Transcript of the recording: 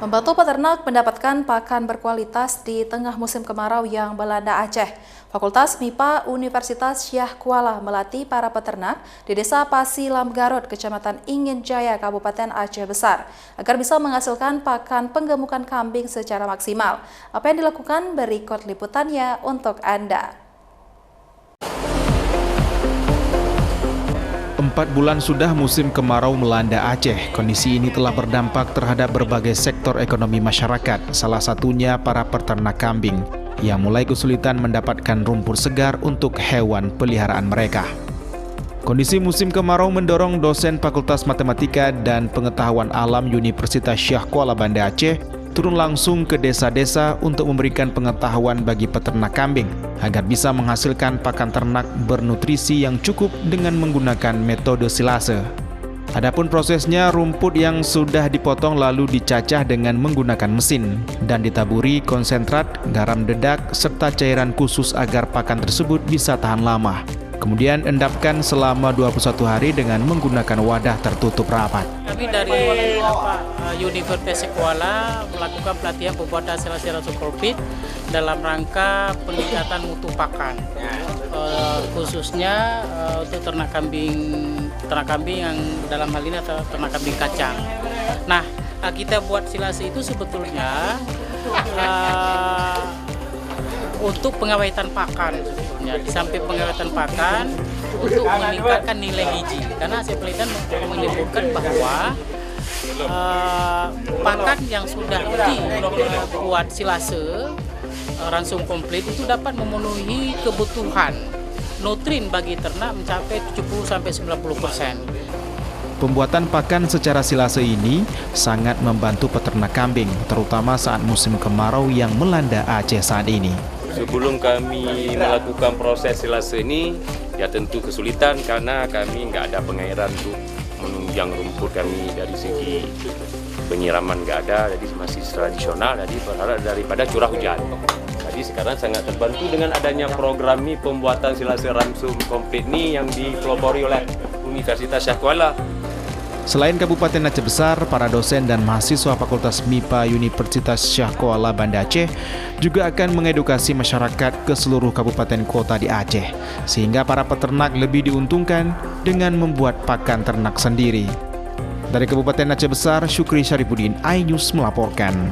Membantu peternak mendapatkan pakan berkualitas di tengah musim kemarau yang melanda Aceh. Fakultas MIPA Universitas Syah Kuala melatih para peternak di Desa Pasilam Garut, Kecamatan Ingin Jaya, Kabupaten Aceh Besar, agar bisa menghasilkan pakan penggemukan kambing secara maksimal. Apa yang dilakukan berikut liputannya untuk Anda. 4 bulan sudah musim kemarau melanda Aceh. Kondisi ini telah berdampak terhadap berbagai sektor ekonomi masyarakat, salah satunya para peternak kambing yang mulai kesulitan mendapatkan rumput segar untuk hewan peliharaan mereka. Kondisi musim kemarau mendorong dosen Fakultas Matematika dan Pengetahuan Alam Universitas Syah Kuala Banda Aceh turun langsung ke desa-desa untuk memberikan pengetahuan bagi peternak kambing agar bisa menghasilkan pakan ternak bernutrisi yang cukup dengan menggunakan metode silase. Adapun prosesnya, rumput yang sudah dipotong lalu dicacah dengan menggunakan mesin dan ditaburi konsentrat, garam dedak, serta cairan khusus agar pakan tersebut bisa tahan lama. Kemudian endapkan selama 21 hari dengan menggunakan wadah tertutup rapat. Kami dari Universitas Kuala melakukan pelatihan pembuatan silase ransum komplit dalam rangka peningkatan mutu pakan, khususnya untuk ternak kambing yang dalam hal ini adalah ternak kambing kacang. Nah, kita buat silase itu sebetulnya untuk pengawetan pakan sebetulnya. Di samping pengawetan pakan untuk meningkatkan nilai gizi, karena hasil penelitian menyebutkan bahwa pakan yang sudah dibuat silase ransum komplit itu dapat memenuhi kebutuhan nutrien bagi ternak mencapai 70-90%. Pembuatan pakan secara silase ini sangat membantu peternak kambing, terutama saat musim kemarau yang melanda Aceh saat ini. Sebelum kami melakukan proses silase ini, ya tentu kesulitan karena kami nggak ada pengairan untuk menunjang rumput kami dari segi penyiraman nggak ada, jadi masih tradisional, jadi berharap daripada curah hujan. Jadi sekarang sangat terbantu dengan adanya program ini, pembuatan silase ransum komplit ini yang dipelopori oleh Universitas Syah Kuala. Selain Kabupaten Aceh Besar, para dosen dan mahasiswa Fakultas MIPA Universitas Syah Kuala Banda Aceh juga akan mengedukasi masyarakat ke seluruh kabupaten kota di Aceh, sehingga para peternak lebih diuntungkan dengan membuat pakan ternak sendiri. Dari Kabupaten Aceh Besar, Syukri Syarifuddin, iNews melaporkan.